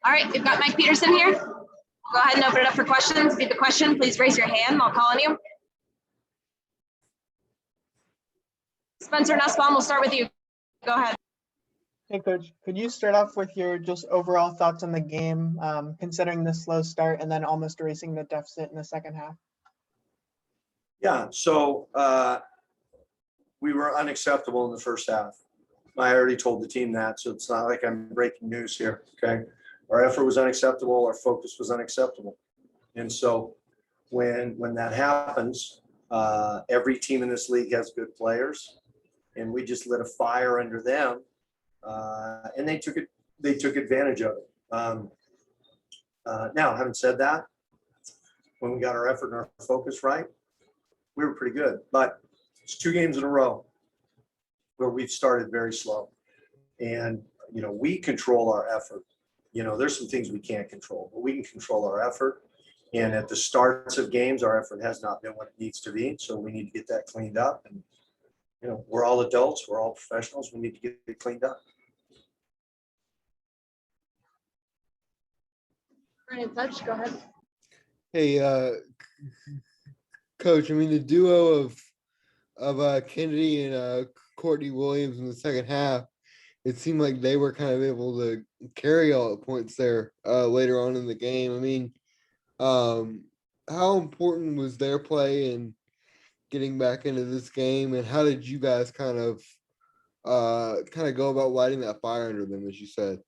All right, we've got Mike Peterson here. Go ahead and open it up for questions. If you have a question, please raise your hand. I'll call on you. Spencer Nussbaum, we'll start with you. Go ahead. Hey, Coach, could you start off with your just overall thoughts on the game, considering the slow start and then almost erasing the deficit in the second half? Yeah, so we were unacceptable in the first half. I already told the team that, so it's not like I'm breaking news here, okay? Our effort was unacceptable, our focus was unacceptable. And so when that happens, every team in this league has good players, and we just lit a fire under them, and they took advantage of it. Now, having said that, when we got our effort and our focus right, we were pretty good. But it's 2 games in a row where we've started very slow. And, you know, we control our effort. You know, there's some things we can't control, but we can control our effort. And at the starts of games, our effort has not been what it needs to be. So we need to get that cleaned up. And, you know, we're all adults. We're all professionals. We need to get it cleaned up. Brandon Fudge, go ahead. Hey, Coach, I mean, the duo of Kennedy and Courtney Williams in the second half, it seemed like they were kind of able to carry all the points there later on in the game. I mean, how important was their play in getting back into this game, and how did you guys kind of go about lighting that fire under them, as you said?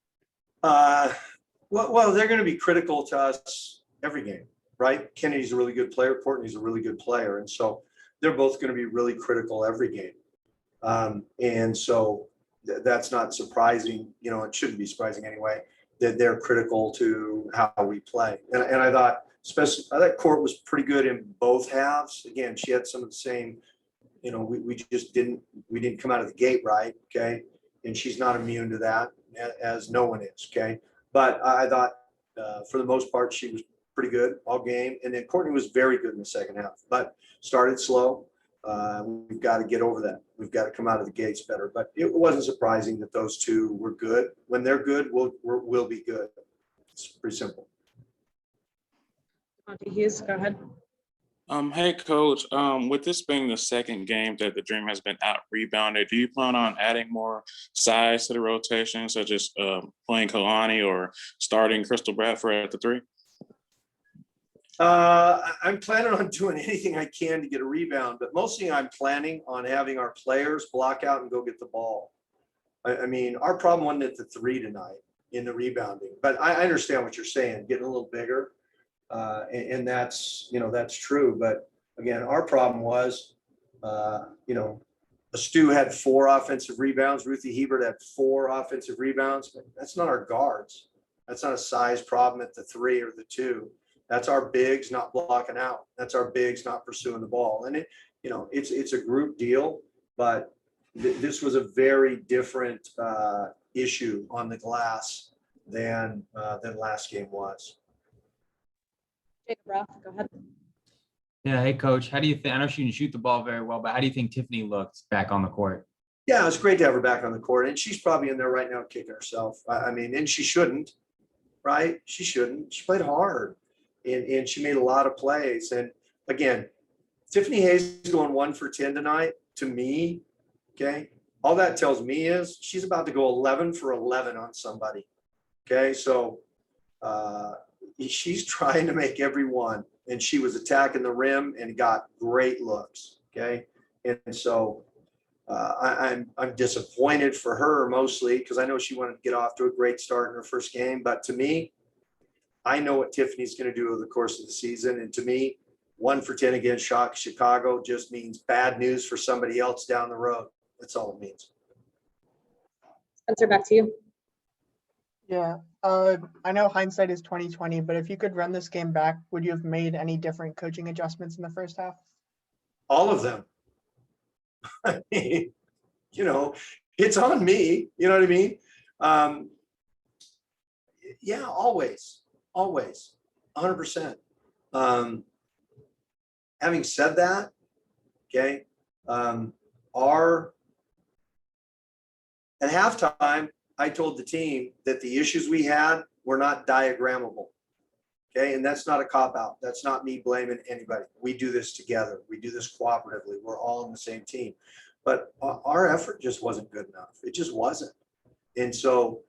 Well, they're going to be critical to us every game, right? Kennedy's a really good player. Courtney's a really good player. And so they're both going to be really critical every game. And so that's not surprising. You know, it shouldn't be surprising anyway, that they're critical to how we play. And I thought, Court was pretty good in both halves. Again, she had some of the same, you know, we didn't come out of the gate right, okay? And she's not immune to that, as no one is, okay? But I thought, for the most part, she was pretty good all game. And then Courtney was very good in the second half, but started slow. We've got to get over that. We've got to come out of the gates better. But it wasn't surprising that those two were good. When they're good, we'll be good. It's pretty simple. Monty Hughes, go ahead. Hey, Coach. With this being the second game that the Dream has been out rebounded, do you plan on adding more size to the rotation, such as playing Kalani or starting Crystal Bradford at the 3? I'm planning on doing anything I can to get a rebound, but mostly I'm planning on having our players block out and go get the ball. I mean, our problem wasn't at the 3 tonight in the rebounding, but I understand what you're saying, getting a little bigger. And that's, you know, that's true. But again, our problem was, you know, Stu had 4 offensive rebounds. Ruthie Hebert had 4 offensive rebounds. But that's not our guards. That's not a size problem at the 3 or the 2. That's our bigs not blocking out. That's our bigs not pursuing the ball. And it, you know, it's a group deal, but this was a very different issue on the glass than last game was. Jacob Ruff, go ahead. Yeah, hey, Coach. How do you think? I know she didn't shoot the ball very well, but how do you think Tiffany looked back on the court? Yeah, it's great to have her back on the court, and she's probably in there right now kicking herself. I mean, and she shouldn't, right? She shouldn't. She played hard, and she made a lot of plays. And again, Tiffany Hayes going 1 for 10 tonight. To me, okay, all that tells me is she's about to go 11 for 11 on somebody. Okay, so she's trying to make every one, and she was attacking the rim and got great looks. Okay, and so I'm disappointed for her mostly because I know she wanted to get off to a great start in her first game. But to me, I know what Tiffany's going to do over the course of the season, and to me, 1 for 10 against Chicago just means bad news for somebody else down the road. That's all it means. Spencer, back to you. Yeah, I know hindsight is 20/20, but if you could run this game back, would you have made any different coaching adjustments in the first half? All of them. I mean, you know, it's on me. You know what I mean? Yeah, always, 100%. Having said that, okay, at halftime, I told the team that the issues we had We're not diagrammable. Okay, and that's not a cop-out. That's not me blaming anybody. We do this together. We do this cooperatively. We're all on the same team. But our effort just wasn't good enough. It just wasn't. And so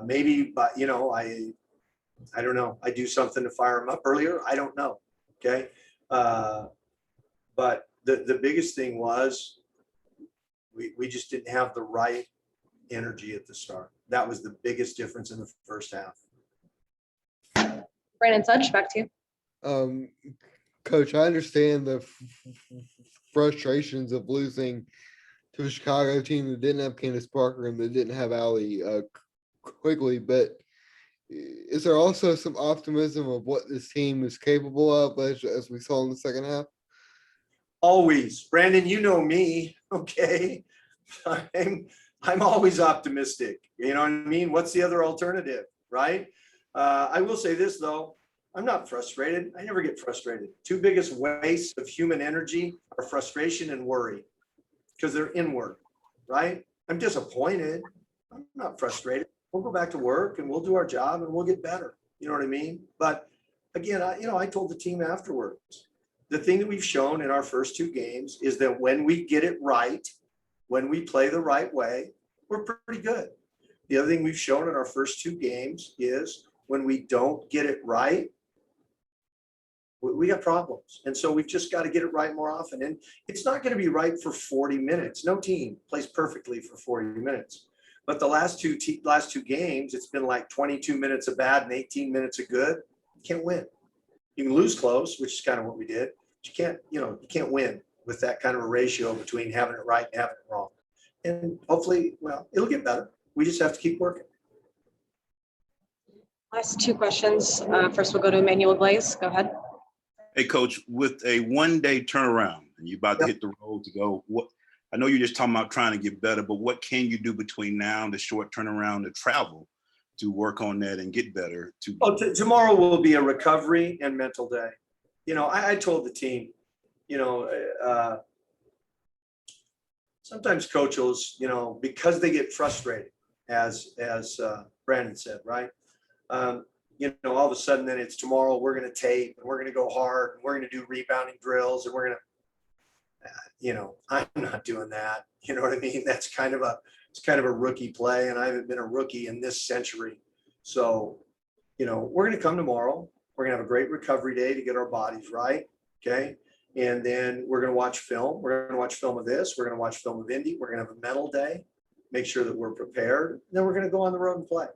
maybe, but you know, I don't know. I do something to fire them up earlier. I don't know. Okay. But the biggest thing was we just didn't have the right energy at the start. That was the biggest difference in the first half. Brandon Sudge, back to you. Coach, I understand the frustrations of losing to a Chicago team that didn't have Candace Parker and that didn't have Allie Quigley, but is there also some optimism of what this team is capable of as we saw in the second half? Always. Brandon, you know me, okay? I'm always optimistic. You know what I mean? What's the other alternative, right? I will say this, though. I'm not frustrated. I never get frustrated. Two biggest wastes of human energy are frustration and worry because they're inward, right? I'm disappointed. I'm not frustrated. We'll go back to work and we'll do our job and we'll get better. You know what I mean? But again, I told the team afterwards, the thing that we've shown in our first two games is that when we get it right, when we play the right way, we're pretty good. The other thing we've shown in our first two games is when we don't get it right, we got problems. And so we've just got to get it right more often. And it's not going to be right for 40 minutes. No team plays perfectly for 40 minutes. But the last two games, it's been like 22 minutes of bad and 18 minutes of good. You can't win. You can lose close, which is kind of what we did. But you can't win with that kind of a ratio between having it right and having it wrong. And hopefully, well, it'll get better. We just have to keep working. Last two questions. First, we'll go to Emmanuel Glaze. Go ahead. Hey, Coach, with a one-day turnaround and you're about to hit the road to go, what? I know you're just talking about trying to get better, but what can you do between now and the short turnaround to travel to work on that and get better? Tomorrow will be a recovery and mental day. You know, I told the team, sometimes coaches, because they get frustrated, as Brandon said, right? All of a sudden then it's tomorrow we're going to tape and we're going to go hard and we're going to do rebounding drills and we're going to, I'm not doing that. You know what I mean? It's kind of a rookie play and I haven't been a rookie in this century. So, we're going to come tomorrow. We're going to have a great recovery day to get our bodies right. Okay. And then we're going to watch film. We're going to watch film of this. We're going to watch film of Indy. We're going to have a mental day, make sure that we're prepared. And then we're going to go on the road and play.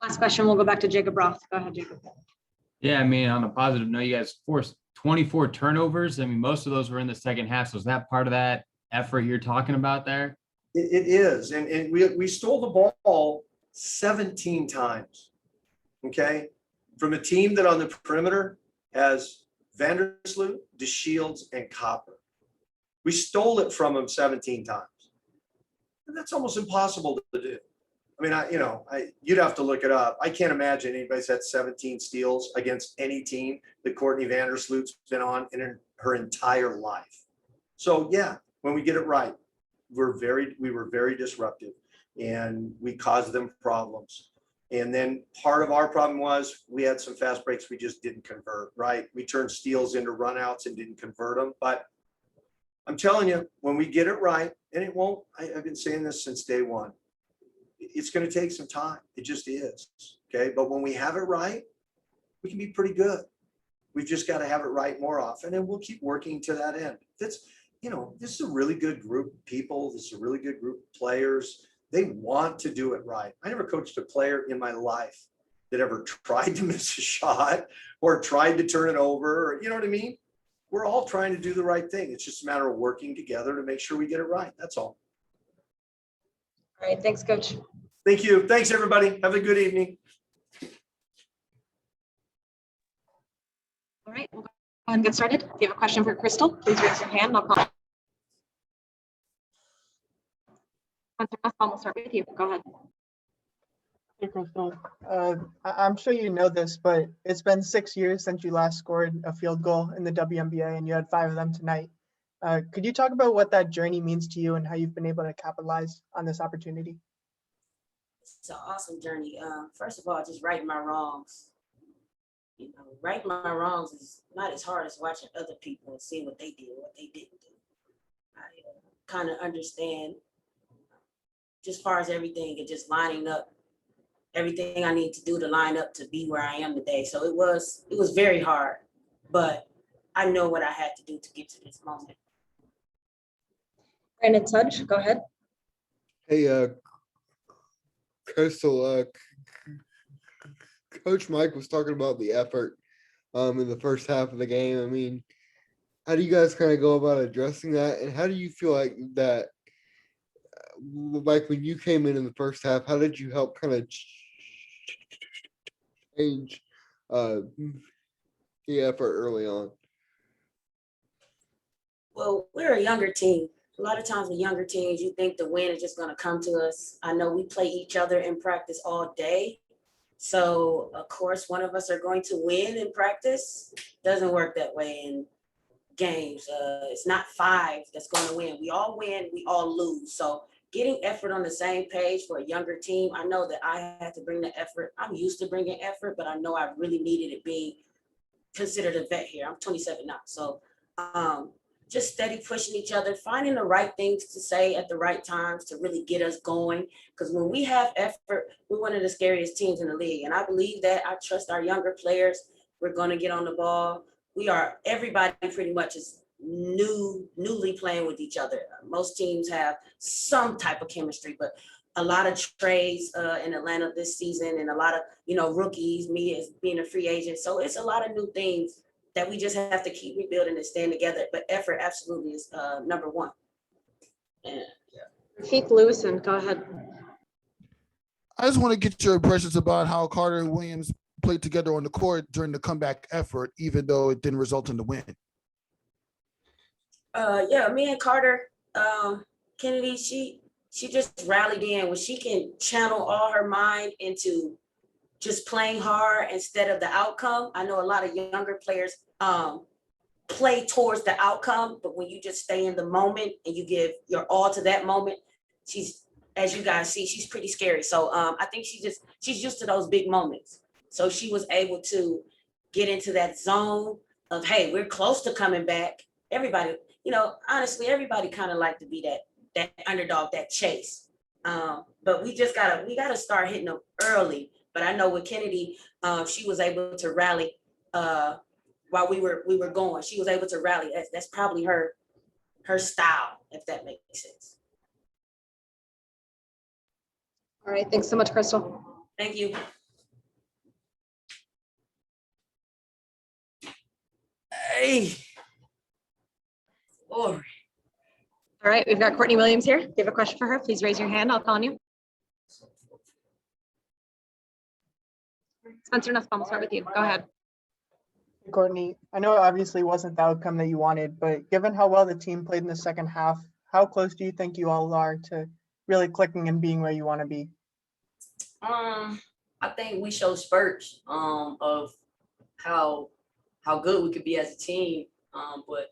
Last question, we'll go back to Jacob Roth. Go ahead, Jacob. Yeah, I mean, on a positive note, you guys forced 24 turnovers. I mean, most of those were in the second half. So is that part of that effort you're talking about there? It is. And we stole the ball 17 times, okay? From a team that on the perimeter has Vandersloot, DeShields, and Copper. We stole it from them 17 times. And that's almost impossible to do. I mean, you'd have to look it up. I can't imagine anybody's had 17 steals against any team that Courtney Vandersloot's been on in her entire life. So yeah, when we get it right, we were very disruptive and we caused them problems. And then part of our problem was we had some fast breaks we just didn't convert, right? We turned steals into runouts and didn't convert them. But I'm telling you, when we get it right, and it won't, I've been saying this since day one, it's going to take some time. It just is. Okay. But when we have it right, we can be pretty good. We've just got to have it right more often and we'll keep working to that end. This is a really good group of people. This is a really good group of players. They want to do it right. I never coached a player in my life that ever tried to miss a shot or tried to turn it over. Or, you know what I mean? We're all trying to do the right thing. It's just a matter of working together to make sure we get it right. That's all. All right. Thanks, Coach. Thank you. Thanks, everybody. Have a good evening. All right. We'll go ahead and get started. If you have a question for Crystal, please raise your hand. I'll call. I'll start with you. Go ahead. Hey, Crystal. I'm sure you know this, but it's been 6 years since you last scored a field goal in the WNBA, and you had 5 of them tonight. Could you talk about what that journey means to you and how you've been able to capitalize on this opportunity? It's an awesome journey. First of all, just righting my wrongs. Righting my wrongs is not as hard as watching other people and seeing what they did, what they didn't do. I kind of understand just far as everything and just lining up everything I need to do to line up to be where I am today. So it was very hard, but I know what I had to do to get to this moment. Brandon Sudge, go ahead. Hey, Crystal, Coach Mike was talking about the effort in the first half of the game. I mean, how do you guys kind of go about addressing that? And how do you feel like that, like when you came in the first half, how did you help kind of change the effort early on? Well, we're a younger team. A lot of times with younger teams, you think the win is just going to come to us. I know we play each other in practice all day. So, of course, one of us are going to win in practice. Doesn't work that way in games. It's not 5 that's going to win. We all win, we all lose. So getting effort on the same page for a younger team, I know that I had to bring the effort. I'm used to bringing effort, but I know I really needed it being considered a vet here. I'm 27 now. So just steady pushing each other, finding the right things to say at the right times to really get us going. Because when we have effort, we're one of the scariest teams in the league. And I believe that. I trust our younger players. We're going to get on the ball. Everybody pretty much is newly playing with each other. Most teams have some type of chemistry, but a lot of trades in Atlanta this season and a lot of, rookies, me as being a free agent. So it's a lot of new things that we just have to keep rebuilding and staying together. But effort absolutely is number one. And Keith Lewison, go ahead. I just want to get your impressions about how Carter and Williams played together on the court during the comeback effort, even though it didn't result in the win. Me and Carter, Chennedy, she just rallied in when she can channel all her mind into just playing hard instead of the outcome. I know a lot of younger players play towards the outcome, but when you just stay in the moment and you give your all to that moment, she's, as you guys see, she's pretty scary. So I think she's used to those big moments. So she was able to get into that zone of, hey, we're close to coming back. Everybody, honestly, everybody kind of like to be that underdog, that chase. But we gotta start hitting them early. But I know with Chennedy, she was able to rally while we were going. She was able to rally. That's probably her style, if that makes sense. All right, thanks so much, Crystal. Thank you. Hey. Glory. All right, we've got Courtney Williams here. If you have a question for her, please raise your hand. I'll call on you. Spencer Nussbaum, we'll start with you. Go ahead. Courtney, I know it obviously wasn't the outcome that you wanted, but given how well the team played in the second half, how close do you think you all are to really clicking and being where you want to be? I think we show spurts of how good we could be as a team. But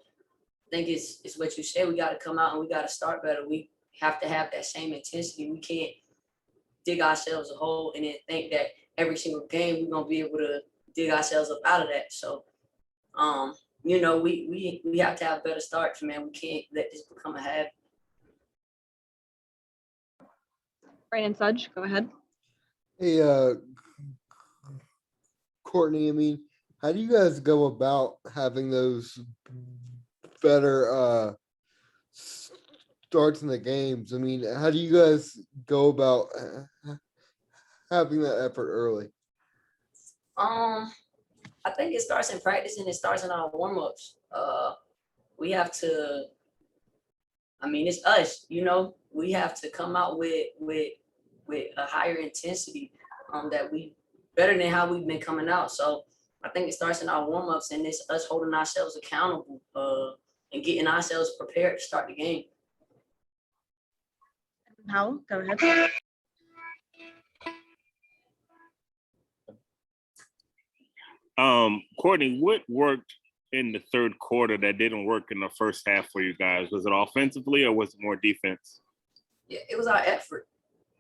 I think it's what you said. We got to come out and we got to start better. We have to have that same intensity. We can't dig ourselves a hole and then think that every single game we're gonna be able to dig ourselves up out of that. So, we have to have better starts, man. We can't let this become a habit. Brandon Sudge, go ahead. Hey, Courtney, I mean, how do you guys go about having those better starts in the games? I mean, how do you guys go about having that effort early? I think it starts in practice and it starts in our warm-ups. We have to, it's us, we have to come out with a higher intensity that we better than how we've been coming out. So I think it starts in our warm-ups and it's us holding ourselves accountable and getting ourselves prepared to start the game. Howell, go ahead. Courtney, what worked in the third quarter that didn't work in the first half for you guys? Was it offensively or was it more defense? Yeah, it was our effort.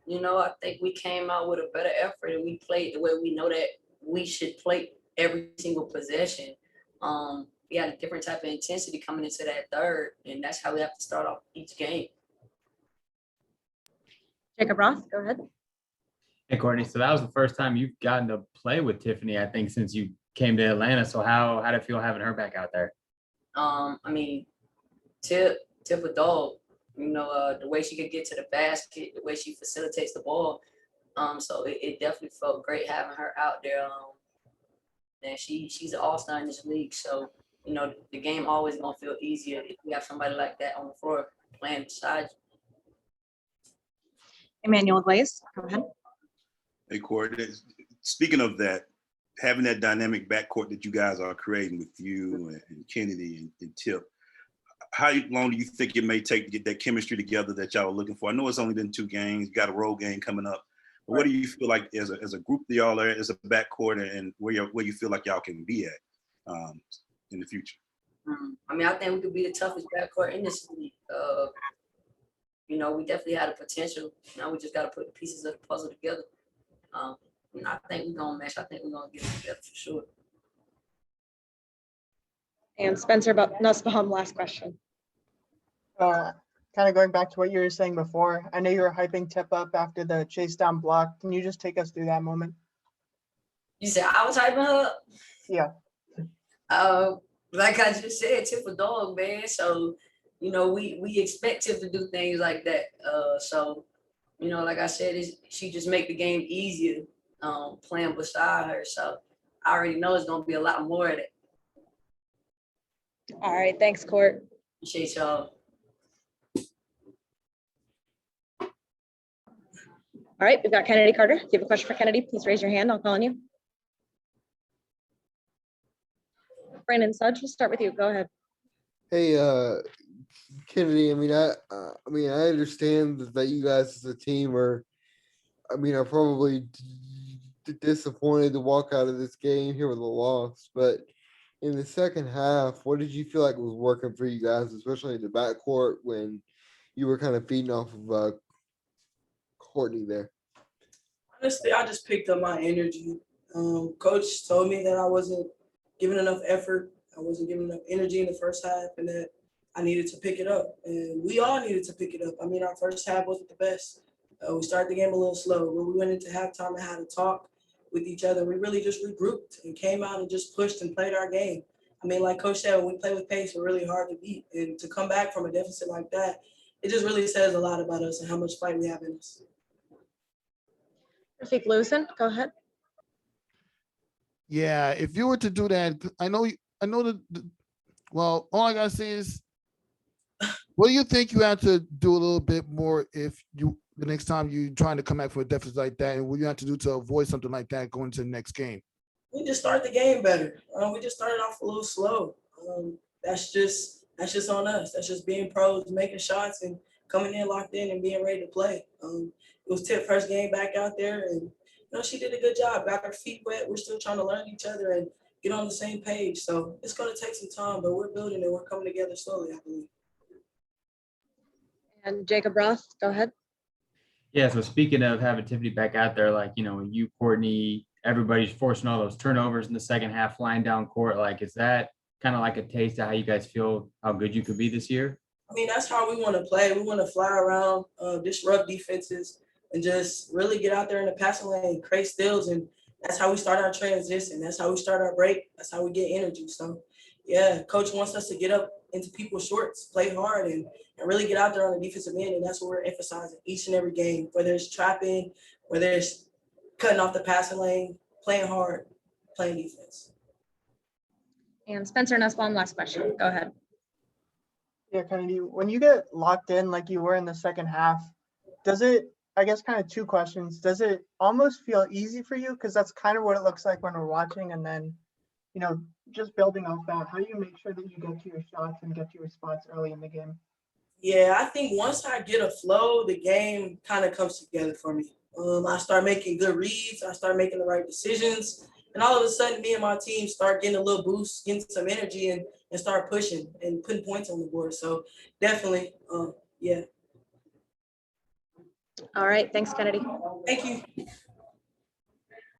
you know, I think we came out with a better effort and we played the way we know that we should play every single possession. We had a different type of intensity coming into that third, and that's how we have to start off each game. Jacob Roth, go ahead. Hey, Courtney. So that was the first time you've gotten to play with Tiffany, I think, since you came to Atlanta. So how did it feel having her back out there? I mean, Tip a dog. You know, the way she could get to the basket, the way she facilitates the ball. So it definitely felt great having her out there. And she's an all-star in this league. So, you know, the game always gonna feel easier if you have somebody like that on the floor playing beside you. Emmanuel Glaze, go ahead. Hey, Court, speaking of that, having that dynamic backcourt that you guys are creating with you and Chennedy and Tip, how long do you think it may take to get that chemistry together that y'all are looking for? I know it's only been 2 games, you got a road game coming up, but what do you feel like as a group that y'all are, as a backcourt, and where you feel like y'all can be at in the future? I mean, I think we could be the toughest backcourt in this league. You know, we definitely had a potential. Now we just got to put the pieces of the puzzle together. And I think we're gonna mesh. I think we're gonna get it together for sure. And Spencer Nussbaum, last question. Kind of going back to what you were saying before, I know you were hyping Tip up after the chase down block. Can you just take us through that moment? You said I was hyping her up? Yeah. Like I just said, Tip a dog, man. So, you know, we expect Tip to do things like that. So, you know, like I said, she just make the game easier playing beside her. So I already know it's gonna be a lot more of that. All right, thanks, Court. Appreciate y'all. All right, we've got Chennedy Carter. If you have a question for Chennedy, please raise your hand. I'll call on you. Brandon Sudge, we'll start with you. Go ahead. Hey, Kennedy. I mean, I understand that you guys as a team are probably disappointed to walk out of this game here with a loss. But in the second half, what did you feel like was working for you guys, especially in the backcourt when you were kind of feeding off of Courtney there? Honestly, I just picked up my energy. Coach told me that I wasn't giving enough effort. I wasn't giving enough energy in the first half, and that I needed to pick it up. And we all needed to pick it up. I mean, our first half wasn't the best. We started the game a little slow. When we went into halftime and had a talk with each other, we really just regrouped and came out and just pushed and played our game. I mean, like Coach said, when we play with pace, we're really hard to beat. And to come back from a deficit like that, it just really says a lot about us and how much fight we have in us. Rafiq Lewison, go ahead. Yeah, if you were to do that, I know that. Well, all I gotta say is, what do you think you have to do a little bit more if the next time you're trying to come back for a deficit like that, and what you have to do to avoid something like that going into the next game? We just start the game better. We just started off a little slow. That's just on us. That's just being pros, making shots, and coming in locked in and being ready to play. It was Tip's first game back out there, and she did a good job. Got her feet wet. We're still trying to learn each other and get on the same page. So it's going to take some time, but we're building it. We're coming together slowly, I believe. And Jacob Roth, go ahead. Yeah, so speaking of having Tiffany back out there, like, when you, Courtney, everybody's forcing all those turnovers in the second half, flying down court, like, is that kind of like a taste of how you guys feel, how good you could be this year? I mean, that's how we want to play. We want to fly around, disrupt defenses, and just really get out there in the passing lane, create steals, and that's how we start our transition. That's how we start our break. That's how we get energy. So, yeah, Coach wants us to get up into people's shorts, play hard, and really get out there on the defensive end, and that's what we're emphasizing each and every game, whether it's trapping, whether it's cutting off the passing lane, playing hard, playing defense. And Spencer Nussbaum, last question. Go ahead. Yeah, Kennedy, when you get locked in like you were in the second half, does it, I guess kind of 2 questions, does it almost feel easy for you? Because that's kind of what it looks like when we're watching. And then, just building off that, how do you make sure that you get to your shots and get to your spots early in the game? Yeah, I think once I get a flow, the game kind of comes together for me. I start making good reads. I start making the right decisions. And all of a sudden, me and my team start getting a little boost, getting some energy, and start pushing and putting points on the board. So definitely, yeah. All right, thanks, Kennedy. Thank you.